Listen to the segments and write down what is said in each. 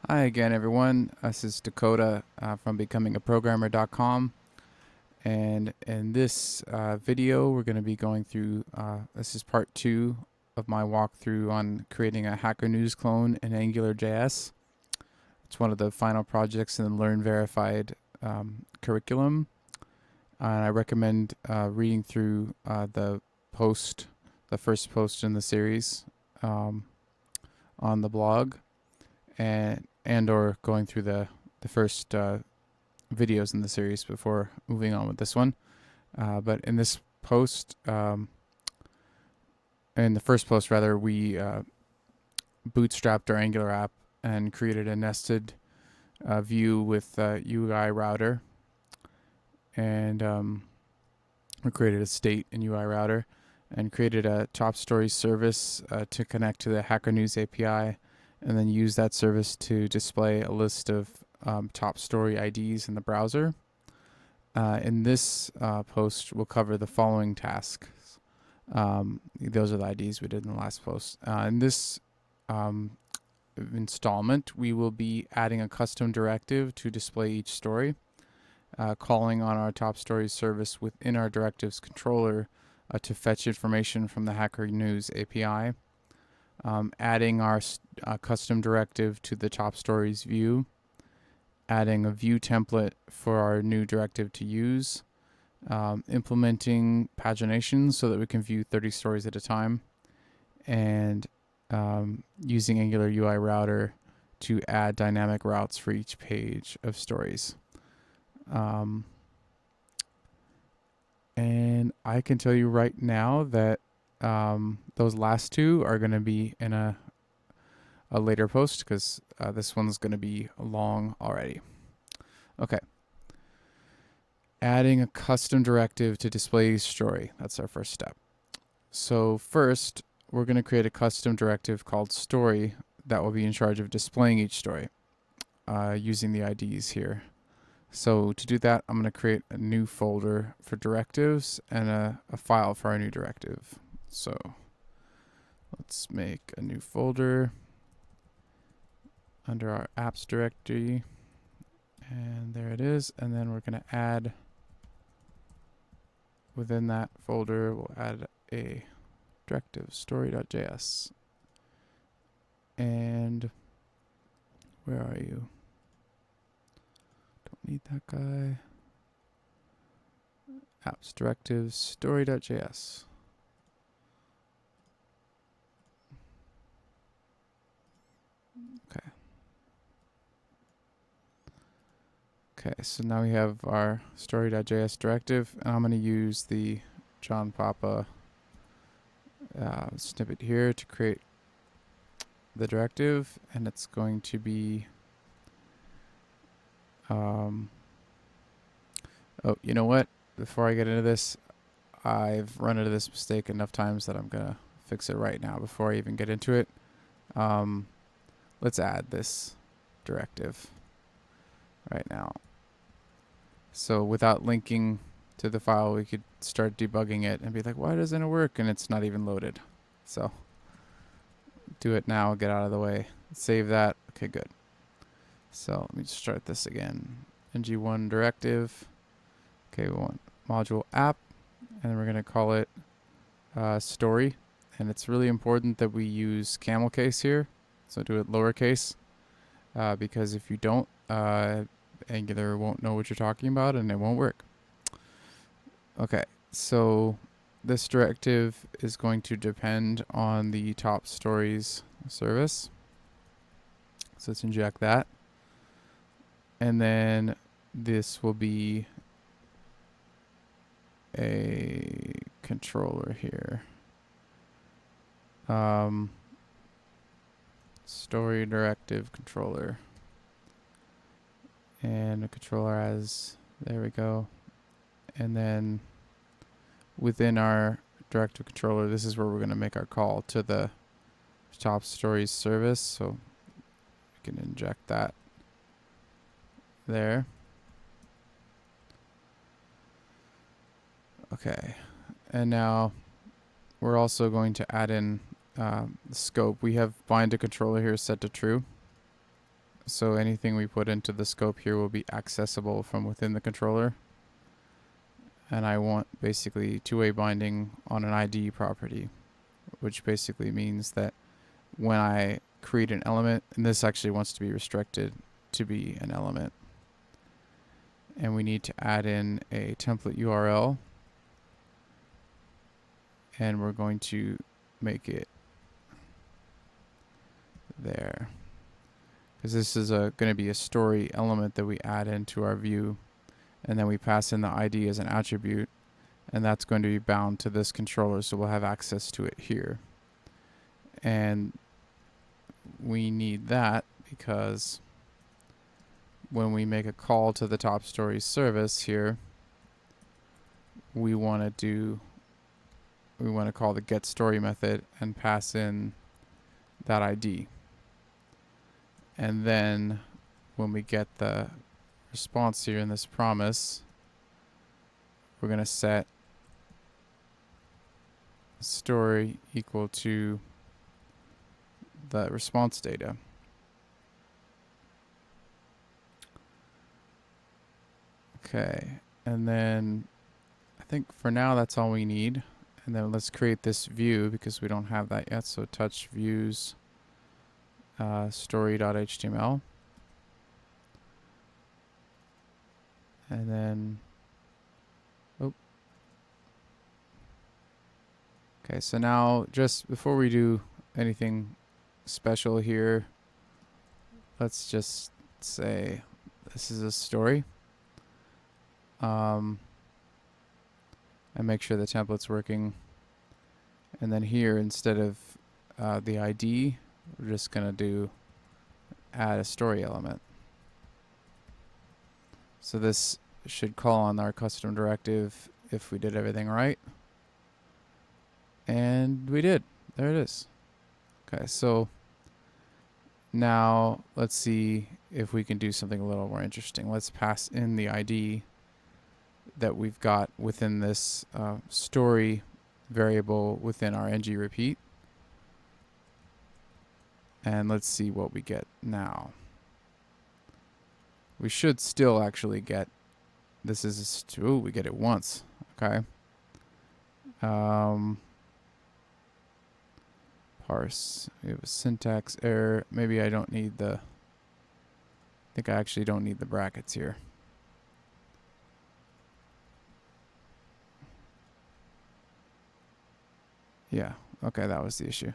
Hi again, everyone. This is Dakota from BecomingAProgrammer.com, and in this video, we're going to be going through. This is part 2 of my walkthrough on creating a Hacker News clone in AngularJS. It's one of the final projects in the Learn Verified curriculum, and I recommend reading through the first post in the series on the blog, and or going through the first videos in the series before moving on with this one. But in this post, in the first post rather, we bootstrapped our Angular app and created a nested view with UI router, and we created a state in UI router and created a TopStoriesService to connect to the Hacker News API, and then use that service to display a list of top story IDs in the browser. In this post, we'll cover the following tasks. Those are the IDs we did in the last post. In this installment, we will be adding a custom directive to display each story, calling on our top stories service within our directives controller to fetch information from the Hacker News API. Adding our custom directive to the top stories view, adding a view template for our new directive to use, implementing pagination so that we can view 30 stories at a time, and using Angular UI router to add dynamic routes for each page of stories. And I can tell you right now that those last two are going to be in a later post, because this one's going to be long already. Okay. Adding a custom directive to display each story. That's our first step. So first, we're going to create a custom directive called story that will be in charge of displaying each story using the IDs here. So to do that, I'm going to create a new folder for directives and a file for our new directive. So let's make a new folder under our apps directory, and there it is. And then we're going to add, within that folder, we'll add a directive, story.js. And where are you? Don't need that guy. Apps directives, story.js. Okay, so now we have our story.js directive, and I'm going to use the John Papa snippet here to create the directive, and it's going to be oh, you know what? Before I get into this, I've run into this mistake enough times that I'm going to fix it right now before I even get into it. Let's add this directive right now. So without linking to the file, we could start debugging it and be like, why doesn't it work? And it's not even loaded. So do it now, get out of the way. Save that. Okay, good. So let me start this again. ng1 directive. Okay, we want module app, and then we're going to call it story. And it's really important that we use camel case here. So do it lowercase, because if you don't, Angular won't know what you're talking about and it won't work. Okay, so this directive is going to depend on the top stories service. So let's inject that. And then this will be a controller here. Story directive controller. And a controller as, there we go. And then within our directive controller, this is where we're going to make our call to the top stories service. So we can inject that there. Okay. And now we're also going to add in the scope. We have bind to controller here set to true. So anything we put into the scope here will be accessible from within the controller. And I want basically two-way binding on an ID property, which basically means that when I create an element, and this actually wants to be restricted to be an element, and we need to add in a template URL, and we're going to make it there, because this is going to be a story element that we add into our view, and then we pass in the ID as an attribute, and that's going to be bound to this controller, so we'll have access to it here. And we need that because when we make a call to the TopStoriesService here, we want to call the getStory method and pass in that ID. And then when we get the response here in this promise, we're going to set story equal to the response data. Okay, and then I think for now that's all we need. And then let's create this view because we don't have that yet. So touch views story.html. And then, okay, so now just before we do anything special here, let's just say this is a story. And make sure the template's working. And then here, instead of the ID, we're just going to add a story element. So this should call on our custom directive if we did everything right. And we did. There it is. Okay, so now let's see if we can do something a little more interesting. Let's pass in the ID that we've got within this story variable within our ng repeat. And let's see what we get now. We should still actually get, this is, ooh, we get it once. Okay. Parse. We have a syntax error. Maybe I don't need the, I think I actually don't need the brackets here. Yeah, okay, that was the issue.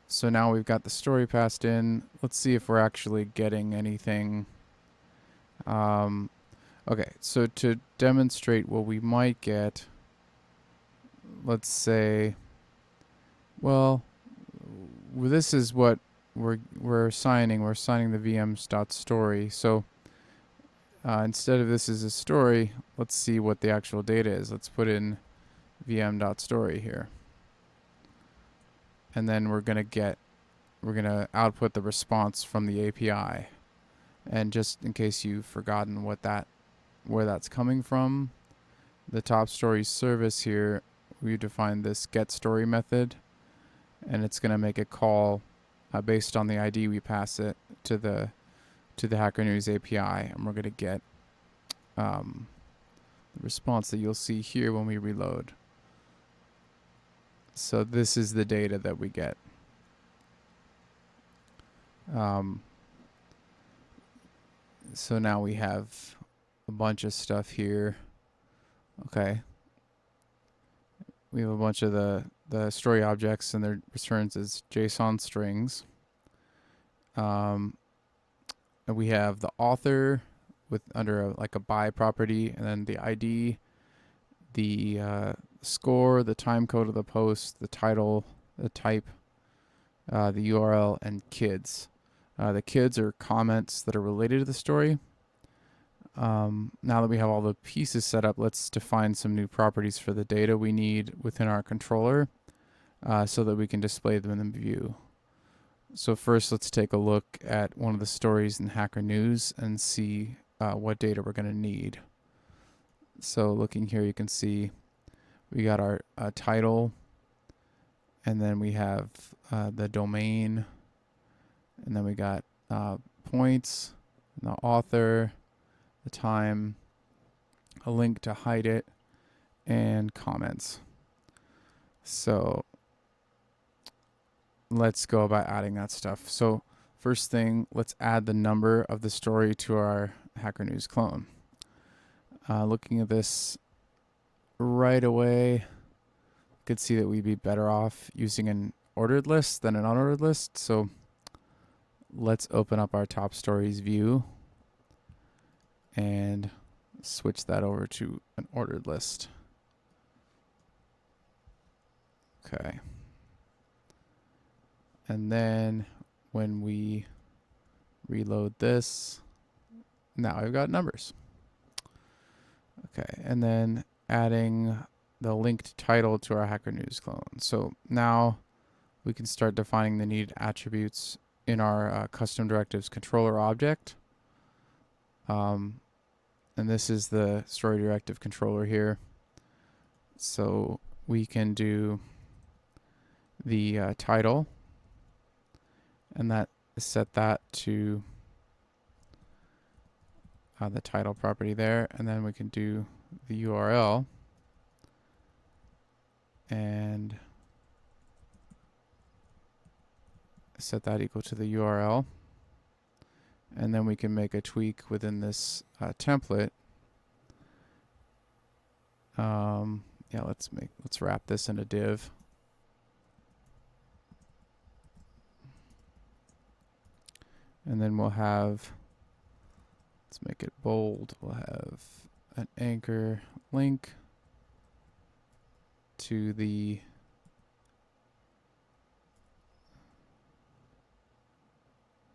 So now we've got the story passed in. Let's see if we're actually getting anything. Okay, so to demonstrate what we might get, let's say, well, this is what we're assigning. We're assigning the vms.story. So instead of this is a story, let's see what the actual data is. Let's put in vm.story here. And then we're going to output the response from the API. And just in case you've forgotten where that's coming from, the TopStoriesService here, we define this getStory method, and it's going to make a call based on the ID we pass it to the Hacker News API, and we're going to get the response that you'll see here when we reload. So this is the data that we get. So now we have a bunch of stuff here. Okay. We have a bunch of the story objects and their returns as JSON strings. And we have the author with under like a by property, and then the ID, the score, the time code of the post, the title, the type, the URL, and kids. The kids are comments that are related to the story. Now that we have all the pieces set up, let's define some new properties for the data we need within our controller so that we can display them in the view. So first, let's take a look at one of the stories in Hacker News and see what data we're going to need. So looking here, you can see we got our title, and then we have the domain, And then we got points, the author, the time, a link to hide it, and comments. So let's go about adding that stuff. So first thing, let's add the number of the story to our Hacker News clone. Looking at this right away, you could see that we'd be better off using an ordered list than an unordered list. So let's open up our top stories view and switch that over to an ordered list. Okay. And then when we reload this, now I've got numbers. Okay, and then adding the linked title to our Hacker News clone. So now we can start defining the needed attributes in our custom directives controller object. And this is the story directive controller here. So we can do the title, and that set that to the title property there, and then we can do the URL and set that equal to the URL, and then we can make a tweak within this template. Yeah, let's wrap this in a div. And then we'll have, let's make it bold, we'll have an anchor link to the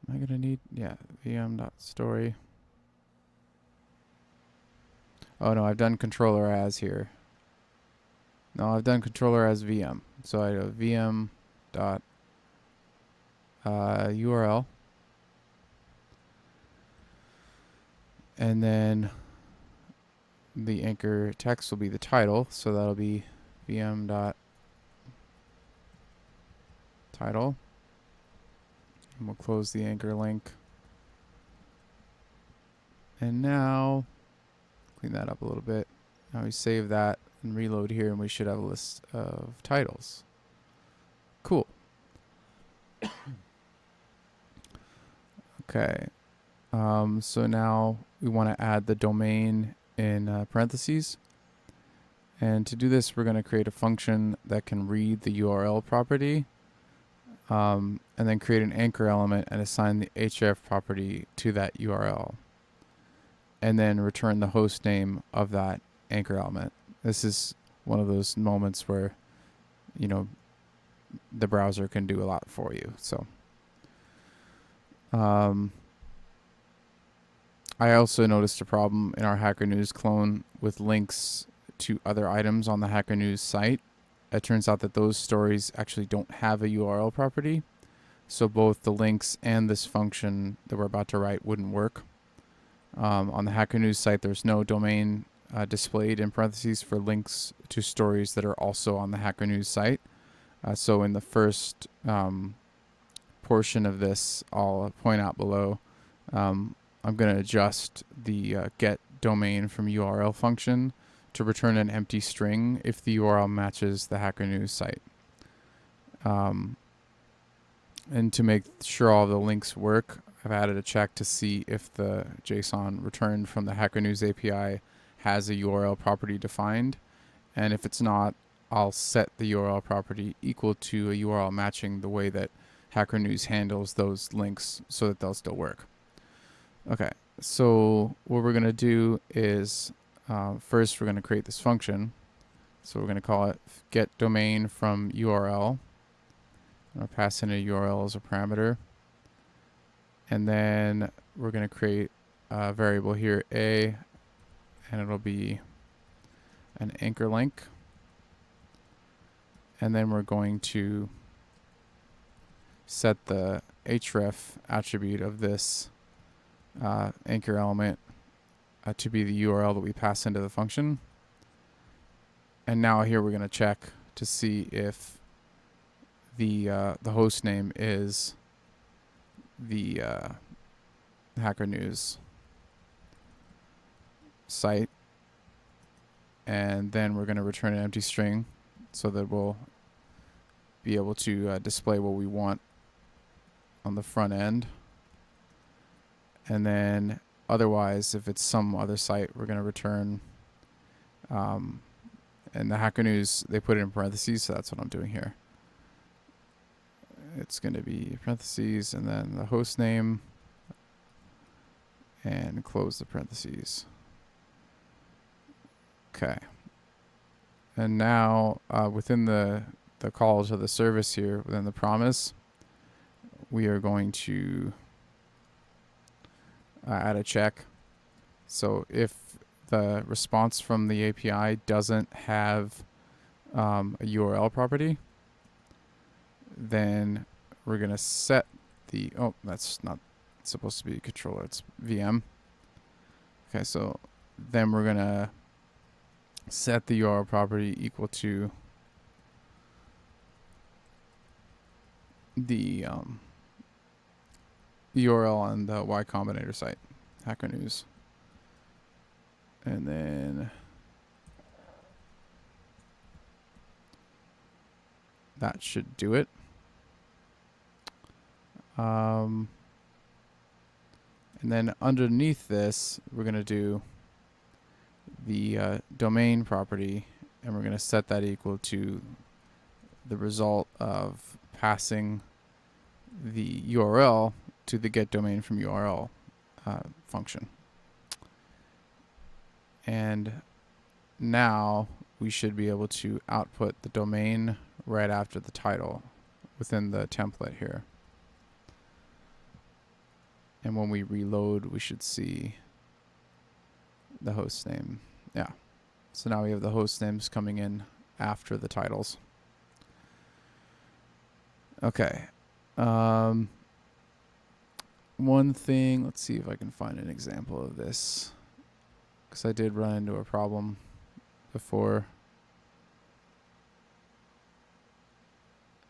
am I gonna need, yeah, vm.story. Oh no, I've done controller as here. No, I've done controller as VM. So I do VM dot URL, and then the anchor text will be the title. So that'll be VM dot title. And we'll close the anchor link. And now clean that up a little bit. Now we save that and reload here, and we should have a list of titles. Cool. Okay. So now we want to add the domain in parentheses. And to do this, we're going to create a function that can read the URL property, and then create an anchor element and assign the href property to that URL, and then return the host name of that anchor element. This is one of those moments where, you know, the browser can do a lot for you. So I also noticed a problem in our Hacker News clone with links to other items on the Hacker News site. It turns out that those stories actually don't have a URL property. So both the links and this function that we're about to write wouldn't work. On the Hacker News site, there's no domain displayed in parentheses for links to stories that are also on the Hacker News site. So in the first portion of this, I'll point out below, I'm going to adjust the get domain from URL function to return an empty string if the URL matches the Hacker News site. And to make sure all the links work, I've added a check to see if the JSON returned from the Hacker News API has a URL property defined. And if it's not, I'll set the URL property equal to a URL matching the way that Hacker News handles those links so that they'll still work. Okay, so what we're going to do is first we're going to create this function. So we're going to call it get domain from URL. I'm going to pass in a URL as a parameter. And then we're going to create a variable here, A, and it'll be an anchor link. And then we're going to set the href attribute of this anchor element to be the URL that we pass into the function. And now here we're going to check to see if the host name is the Hacker News site, and then we're going to return an empty string so that we'll be able to display what we want on the front end. And then otherwise, if it's some other site, we're going to return, and the Hacker News, they put it in parentheses, so that's what I'm doing here. It's going to be parentheses and then the host name and close the parentheses. Okay. And now within the call to the service here, within the promise, we are going to add a check. So if the response from the API doesn't have a URL property, then we're going to set the, oh, that's not supposed to be a controller, it's VM. Okay, so then we're going to set the URL property equal to the URL on the Y Combinator site, Hacker News. And then that should do it. And then underneath this, we're going to do the domain property, and we're going to set that equal to the result of passing the URL to the getDomainFromURL function. And now we should be able to output the domain right after the title within the template here. And when we reload, we should see the host name. Yeah. So now we have the host names coming in after the titles. Okay. One thing, let's see if I can find an example of this, because I did run into a problem before.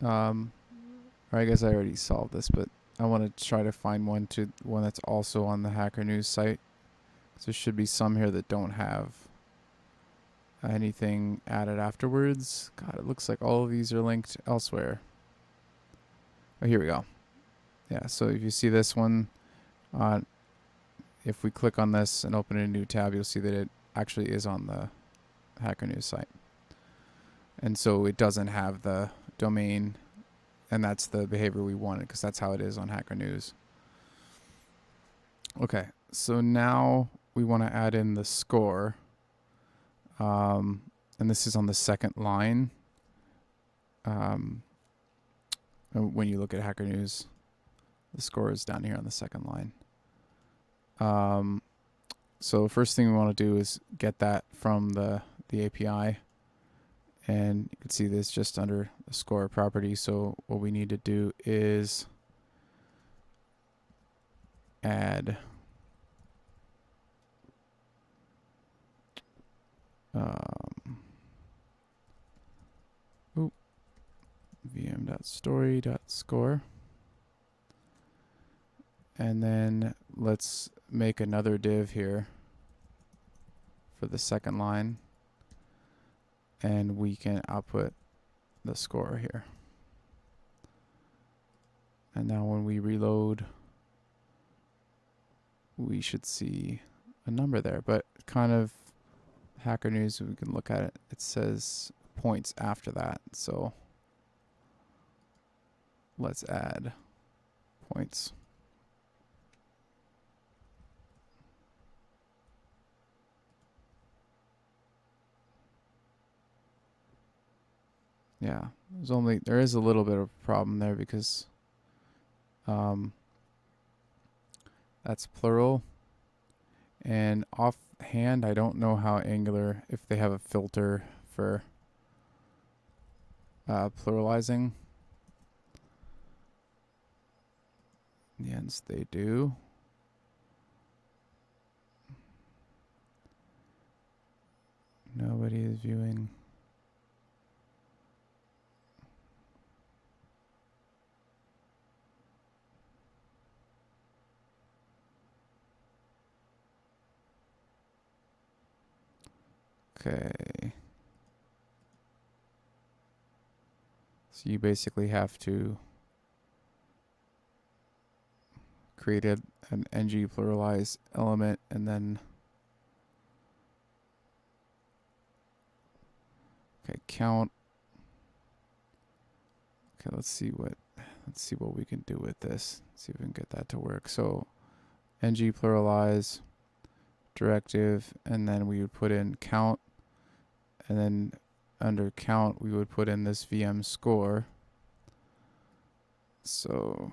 Or I guess I already solved this, but I want to try to find one that's also on the Hacker News site. So there should be some here that don't have anything added afterwards. God, it looks like all of these are linked elsewhere. Oh, here we go. Yeah, so if you see this one, if we click on this and open a new tab, you'll see that it actually is on the Hacker News site. And so it doesn't have the domain, and that's the behavior we wanted, because that's how it is on Hacker News. Okay, so now we want to add in the score. And this is on the second line. When you look at Hacker News, the score is down here on the second line. So first thing we want to do is get that from the API. And you can see this just under the score property. So what we need to do is add vm.story.score. And then let's make another div here for the second line. And we can output the score here. And now when we reload, we should see a number there. But kind of Hacker News, we can look at it. It says points after that. So let's add points. Yeah, there is a little bit of a problem there because that's plural. And offhand, I don't know how Angular, if they have a filter for pluralizing. Yes, they do. Nobody is viewing. Okay. So you basically have to create an ng pluralize element and then count. Okay, let's see what we can do with this. See if we can get that to work. So ng pluralize directive, and then we would put in count, and then under count we would put in this VM score. So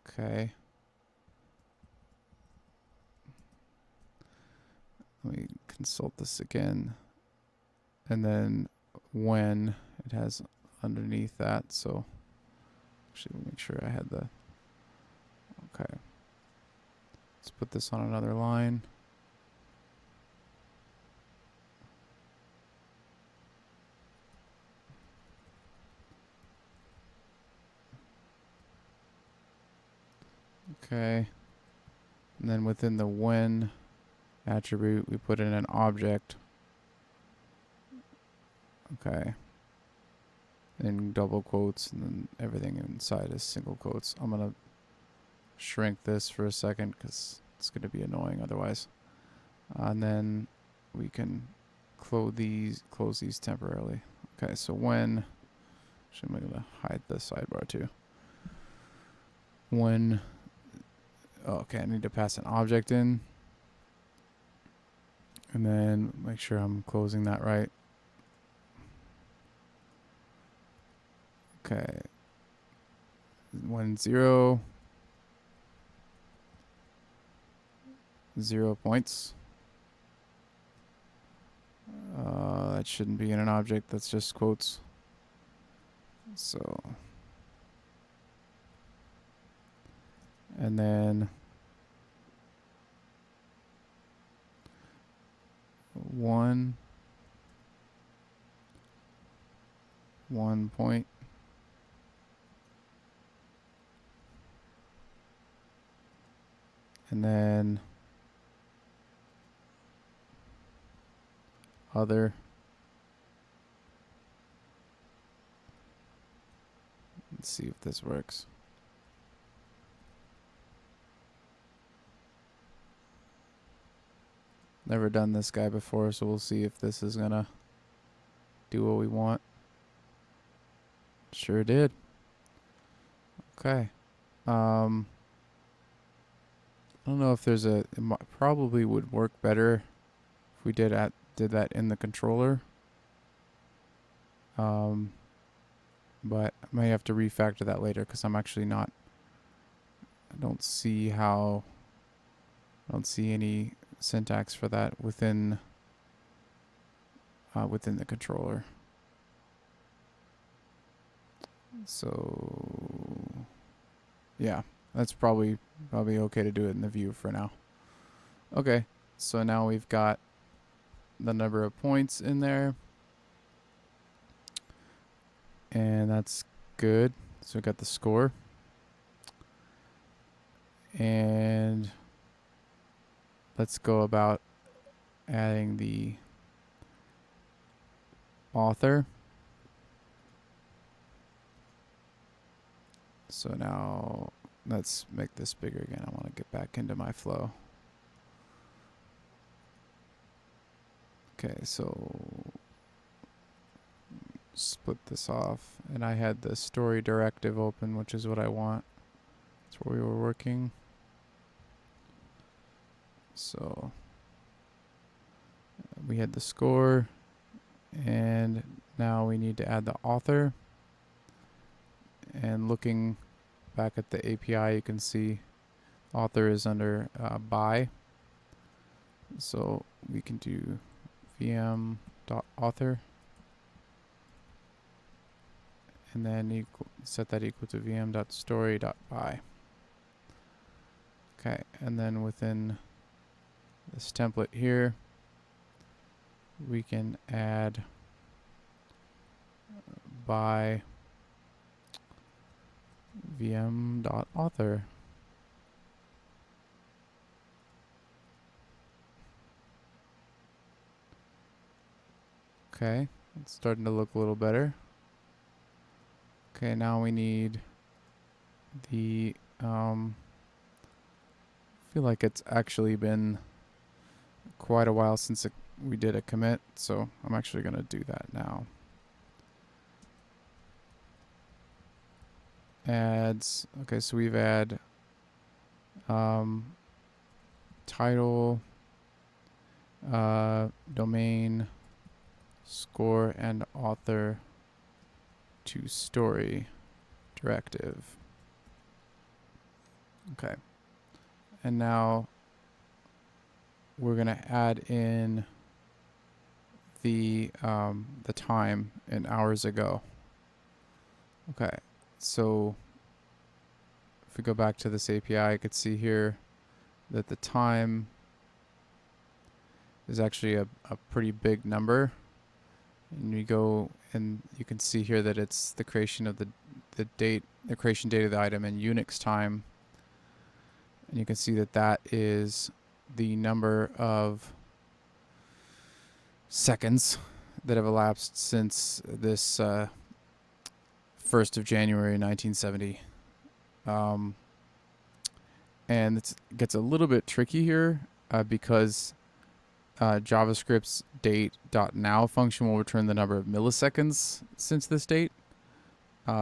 okay. Let me consult this again. And then when it has underneath that, so actually let me make sure I had the, okay. Let's put this on another line. Okay. And then within the when attribute, we put in an object. Okay. In double quotes, and then everything inside is single quotes. I'm going to shrink this for a second because it's going to be annoying otherwise. And then we can close these temporarily. Okay, so when, actually I'm going to hide the sidebar too. When, okay, I need to pass an object in. And then make sure I'm closing that right. Okay. When 0 points. That shouldn't be in an object, that's just quotes. So, and then 1 point. And then other. Let's see if this works. Never done this guy before, so we'll see if this is gonna do what we want. Sure did. Okay. I don't know if there's it probably would work better if we did that in the controller. But I may have to refactor that later because I don't see any syntax for that within the controller. So yeah, that's probably okay to do it in the view for now. Okay, so now we've got the number of points in there. And that's good. So we got the score. And let's go about adding the author. So now let's make this bigger again. I want to get back into my flow. Okay, so split this off, and I had the story directive open, which is what I want. That's where we were working. So we had the score, and now we need to add the author. And looking back at the API, you can see author is under by. So we can do vm.author. And then set that equal to vm.story.by. Okay, and then within this template here, we can add by vm.author. Okay, it's starting to look a little better. Okay, now we need the, I feel like it's actually been quite a while since we did a commit, so I'm actually going to do that now. Adds, okay, so we've add title, domain, score, and author to story directive. Okay. And now we're going to add in the time in hours ago. Okay. So if we go back to this API, I could see here that the time is actually a pretty big number. And we go and you can see here that it's the creation of the creation date of the item in Unix time. And you can see that that is the number of seconds that have elapsed since this 1st of January 1970. And it gets a little bit tricky here because JavaScript's date.now function will return the number of milliseconds since this date.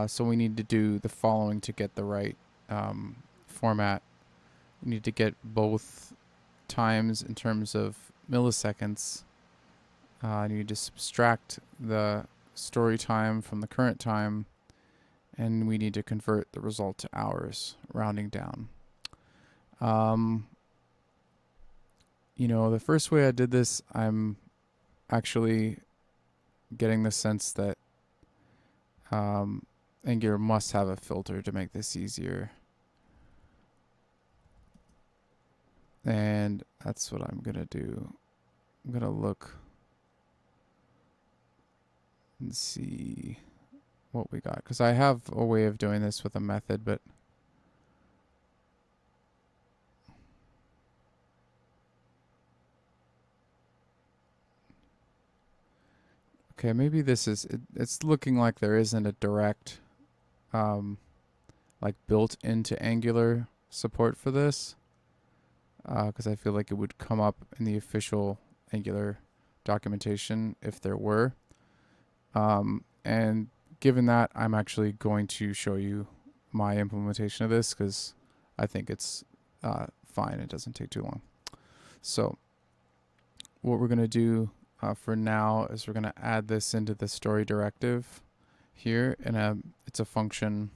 So we need to do the following to get the right format. We need to get both times in terms of milliseconds. I need to subtract the story time from the current time, and we need to convert the result to hours, rounding down. You know, the first way I did this, I'm actually getting the sense that Angular must have a filter to make this easier. And that's what I'm going to do. I'm going to look and see what we got. Because I have a way of doing this with a method, but okay, maybe this is, it's looking like there isn't a direct, like built into Angular support for this. Because I feel like it would come up in the official Angular documentation if there were. And given that, I'm actually going to show you my implementation of this because I think it's fine. It doesn't take too long. So what we're going to do for now is we're going to add this into the story directive here. And it's a function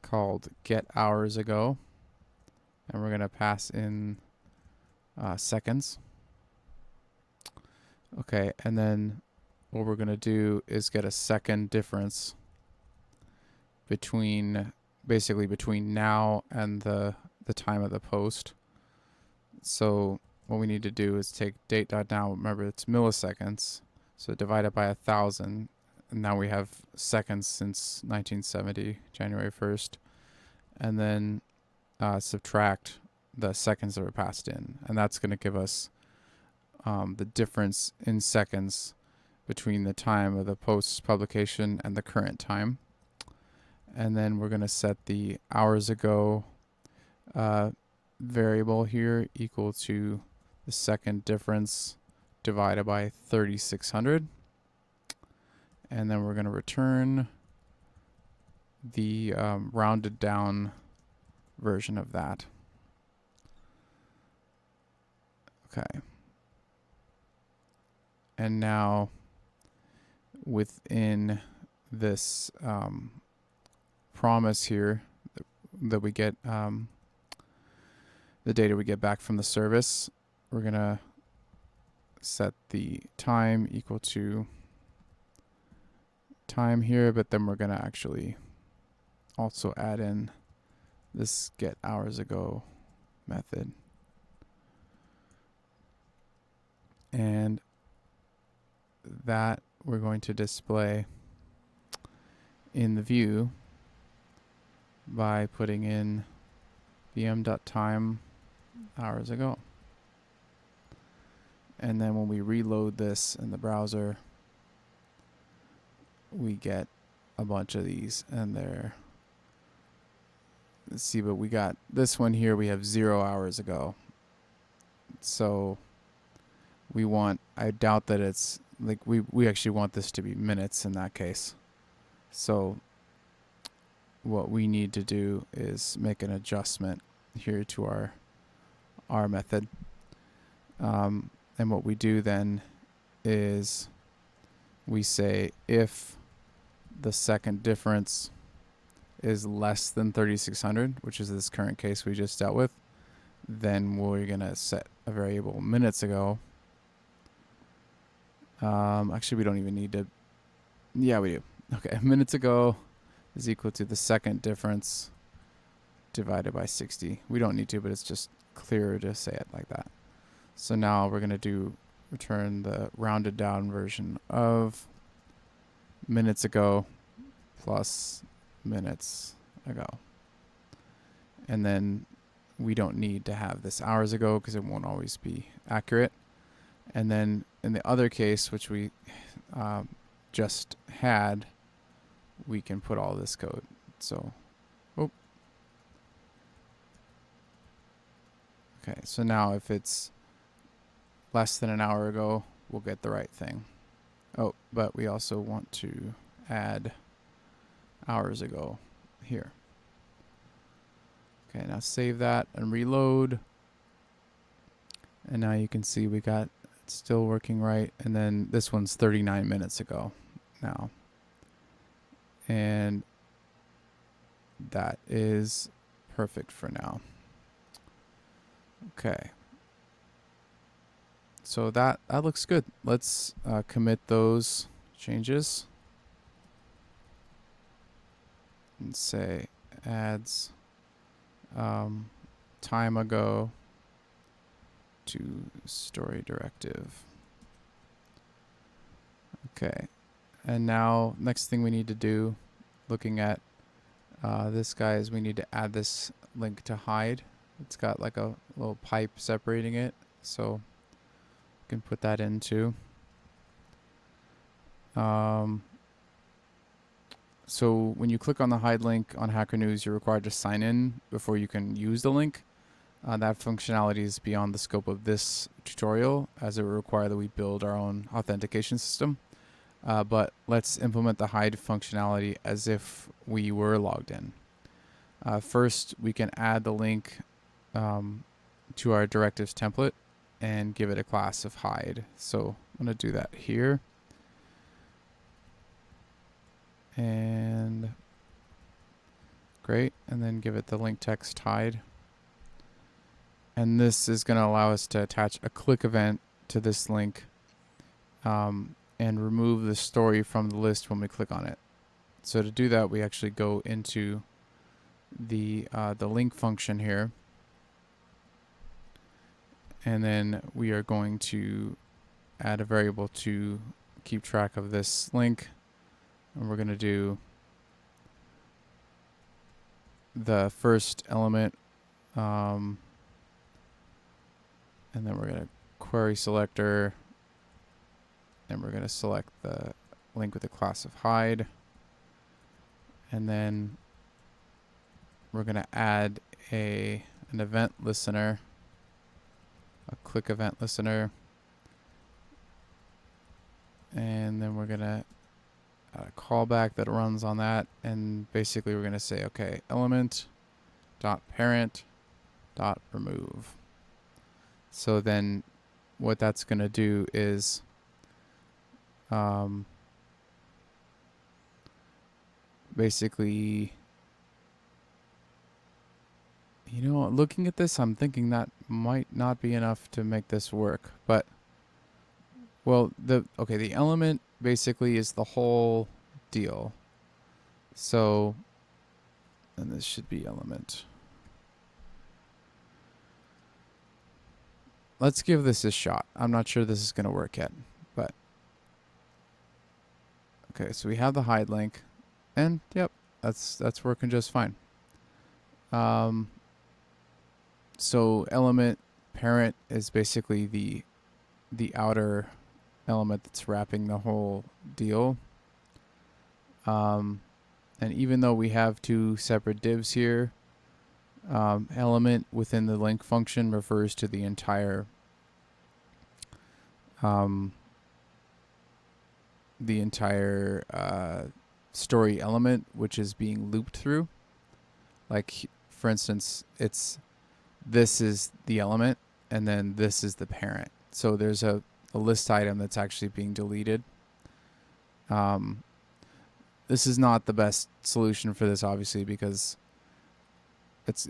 called getHoursAgo. And we're going to pass in seconds. Okay, and then what we're going to do is get a second difference between, basically between now and the time of the post. So what we need to do is take date.now, remember it's milliseconds, so divide it by 1,000, and now we have seconds since 1970, January 1st, and then subtract the seconds that were passed in, and that's going to give us the difference in seconds between the time of the post's publication and the current time. And then we're going to set the hours ago variable here equal to the second difference divided by 3,600. And then we're going to return the rounded down version of that. Okay. And now within this promise here that we get, the data we get back from the service, we're going to set the time equal to time here, but then we're going to actually also add in this getHoursAgo method. And that we're going to display in the view by putting in vm.time hours ago. And then when we reload this in the browser, we get a bunch of these, and they're, let's see, but we got this one here, we have 0 hours ago. So we want, I doubt that it's like, we actually want this to be minutes in that case. So what we need to do is make an adjustment here to our method. And what we do then is we say if the second difference is less than 3600, which is this current case we just dealt with, then we're going to set a variable minutes ago. Actually, we don't even need to. Yeah, we do. Okay, minutes ago is equal to the second difference divided by 60. We don't need to, but it's just clearer to say it like that. So now we're going to return the rounded down version of minutes ago plus minutes ago. And then we don't need to have this hours ago because it won't always be accurate. And then in the other case, which we just had, we can put all this code. So, okay, so now if it's less than an hour ago, we'll get the right thing. Oh, but we also want to add hours ago here. Okay, now save that and reload. And now you can see we got it's still working right. And then this one's 39 minutes ago now. And that is perfect for now. Okay. So that looks good. Let's commit those changes and say adds time ago to story directive. Okay, and now next thing we need to do, looking at this guy, is we need to add this link to hide. It's got like a little pipe separating it, so we can put that in too. So when you click on the hide link on Hacker News, you're required to sign in before you can use the link. That functionality is beyond the scope of this tutorial, as it will require that we build our own authentication system. But let's implement the hide functionality as if we were logged in. First, we can add the link to our directives template and give it a class of hide. So I'm going to do that here. And great. And then give it the link text hide. And this is going to allow us to attach a click event to this link and remove the story from the list when we click on it. So to do that, we actually go into the link function here. And then we are going to add a variable to keep track of this link. And we're going to do the first element. And then we're going to query selector. And we're going to select the link with the class of hide. And then we're going to add an event listener, a click event listener. And then we're going to add a callback that runs on that. And basically we're going to say, okay, element dot parent dot remove. So then what that's going to do is basically, you know, looking at this, I'm thinking that might not be enough to make this work. But, well, the element basically is the whole deal. So, and this should be element. Let's give this a shot. I'm not sure this is going to work yet, but okay, so we have the hide link, and yep, that's working just fine. So element parent is basically the the outer element that's wrapping the whole deal. And even though we have two separate divs here, element within the link function refers to the entire story element, which is being looped through. Like, for instance, this is the element, and then this is the parent. So there's a list item that's actually being deleted. This is not the best solution for this, obviously, because it's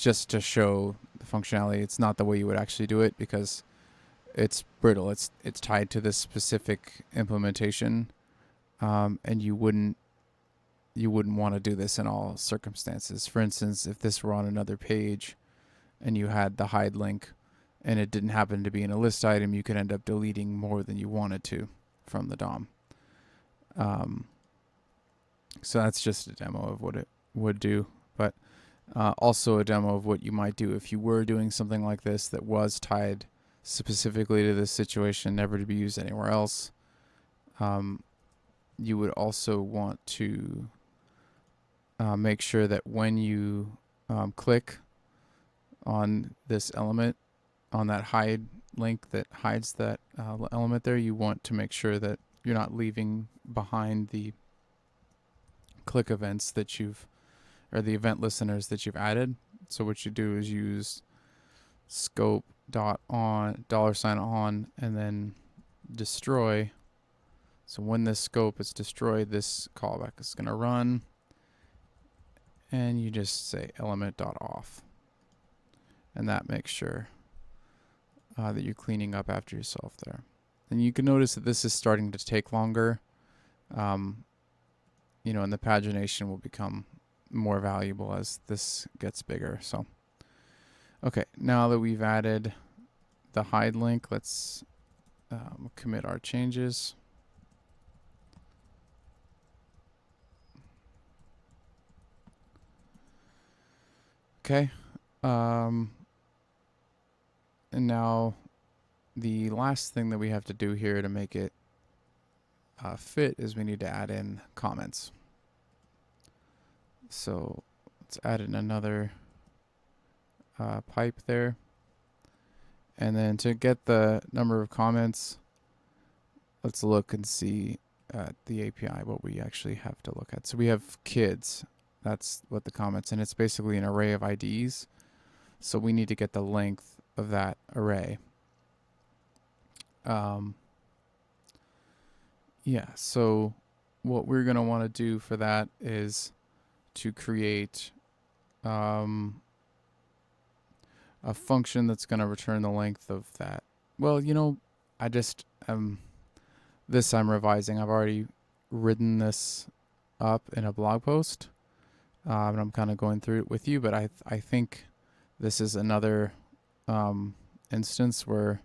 just to show the functionality. It's not the way you would actually do it, because it's brittle. It's tied to this specific implementation, and you wouldn't want to do this in all circumstances. For instance, if this were on another page and you had the hide link and it didn't happen to be in a list item, you could end up deleting more than you wanted to from the DOM. So that's just a demo of what it would do, but also a demo of what you might do if you were doing something like this that was tied specifically to this situation, never to be used anywhere else. You would also want to make sure that when you click on this element, on that hide link that hides that element there, you want to make sure that you're not leaving behind the click events that or the event listeners that you've added. So what you do is use scope.on $on and then destroy. So when this scope is destroyed, this callback is going to run, and you just say element.off, and that makes sure that you're cleaning up after yourself there. And you can notice that this is starting to take longer. And the pagination will become more valuable as this gets bigger. So, okay, now that we've added the hide link, let's commit our changes. Okay. And now the last thing that we have to do here to make it fit is we need to add in comments. So let's add in another pipe there. And then to get the number of comments, let's look and see at the API what we actually have to look at. So we have kids. That's what the comments, and it's basically an array of IDs. So we need to get the length of that array. So what we're going to want to do for that is to create a function that's going to return the length of that. Well, I just this I'm revising. I've already written this up in a blog post, and I'm kind of going through it with you, but I think this is another instance where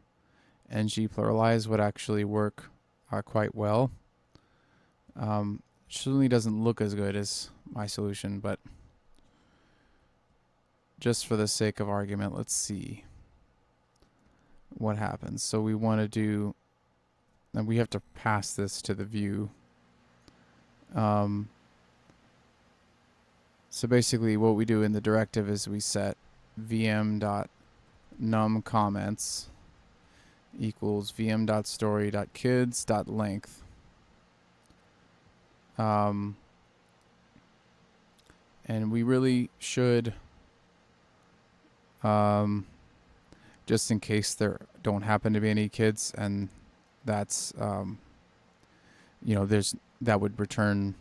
ng pluralize would actually work quite well. Certainly doesn't look as good as my solution, but just for the sake of argument, let's see what happens. So we want to do, and we have to pass this to the view. So basically what we do in the directive is we set vm.num comments equals vm.story.kids.length. And we really should, just in case there don't happen to be any kids, and that's, that would return,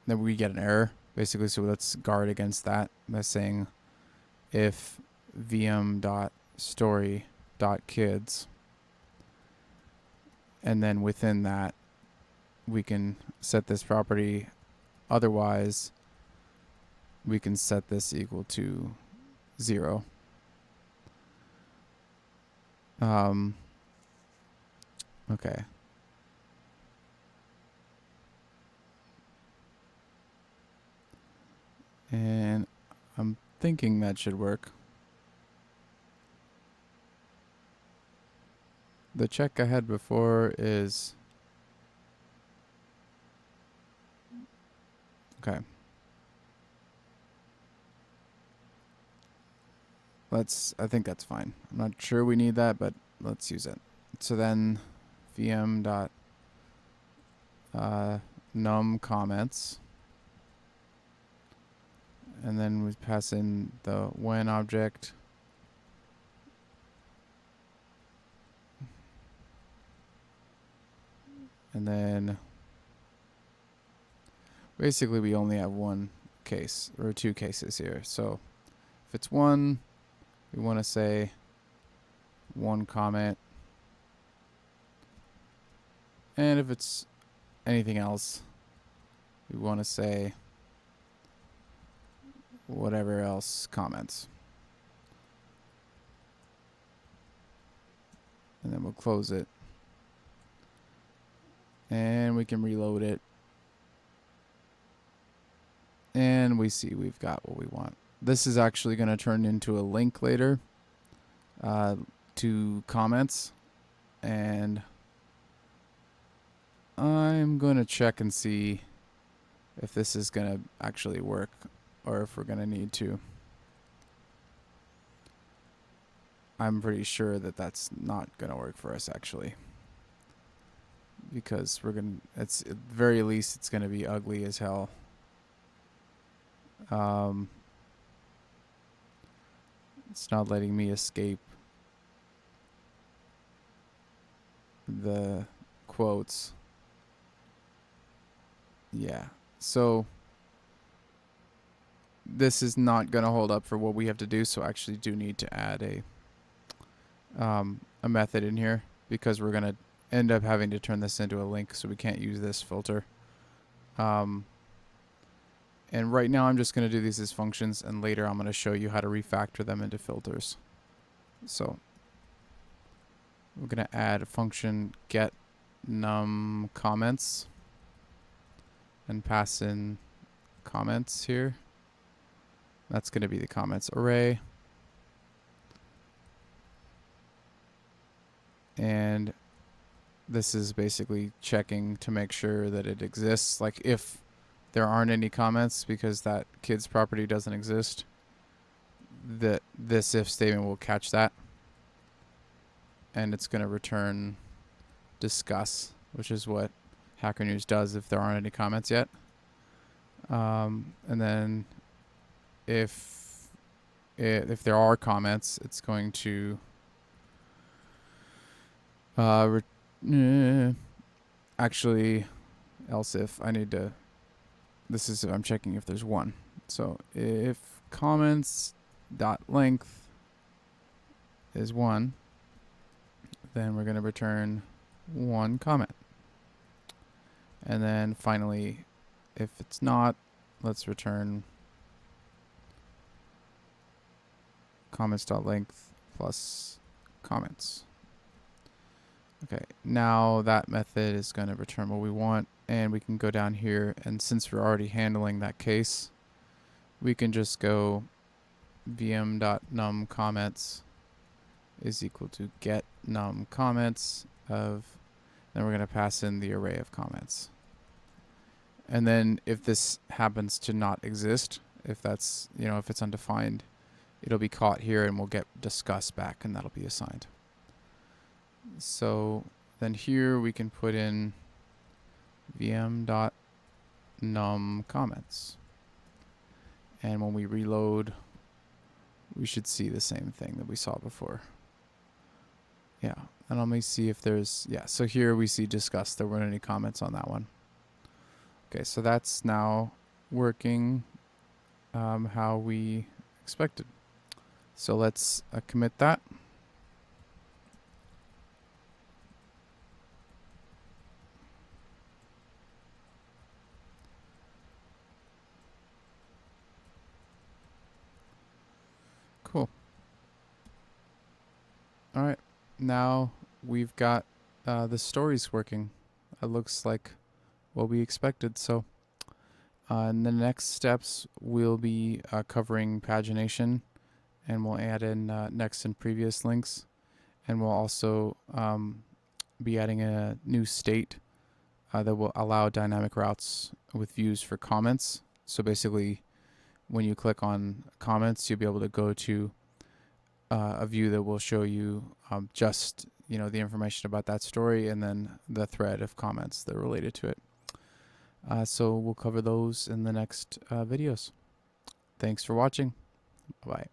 that we get an error, basically. So let's guard against that by saying if vm.story.kids, and then within that we can set this property. Otherwise, we can set this equal to 0. Okay. And I'm thinking that should work. the check I had before is okay. I think that's fine. I'm not sure we need that, but let's use it. So then vm dot num comments, and then we pass in the when object, and then basically we only have one case or two cases here. So if it's one, we want to say one comment, and if it's anything else, we want to say whatever else comments. And then we'll close it. And we can reload it. And we see we've got what we want. This is actually going to turn into a link later to comments. And I'm going to check and see if this is going to actually work or if we're going to need to. I'm pretty sure that that's not going to work for us actually. Because we're going to, at the very least, it's going to be ugly as hell. It's not letting me escape the quotes. Yeah. So this is not going to hold up for what we have to do. So I actually do need to add a method in here because we're going to end up having to turn this into a link. So we can't use this filter. And right now I'm just going to do these as functions, and later I'm going to show you how to refactor them into filters. So we're going to add a function get num comments and pass in comments here. That's going to be the comments array. And this is basically checking to make sure that it exists. Like if there aren't any comments because that kid's property doesn't exist, that this if statement will catch that. And it's going to return discuss, which is what Hacker News does if there aren't any comments yet. And then if there are comments, it's going to actually, else if I need to, this is, I'm checking if there's one. So if comments dot length is 1, then we're going to return 1 comment. And then finally, if it's not, let's return comments.length plus comments. Okay, now that method is going to return what we want, and we can go down here, and since we're already handling that case, we can just go vm.num comments is equal to get num comments of, then we're going to pass in the array of comments. And then if this happens to not exist, if that's, if it's undefined, it'll be caught here and we'll get discuss back, and that'll be assigned. So then here we can put in vm.num comments. And when we reload, we should see the same thing that we saw before. Yeah, and let me see if there's, yeah, so here we see discuss. There weren't any comments on that one. Okay, so that's now working how we expected. So let's commit that. Cool. All right, now we've got the stories working. It looks like what we expected. So in the next steps, we'll be covering pagination, and we'll add in next and previous links, and we'll also be adding a new state that will allow dynamic routes with views for comments. So basically, when you click on comments, you'll be able to go to a view that will show you just the information about that story and then the thread of comments that are related to it. So we'll cover those in the next videos. Thanks for watching. Bye.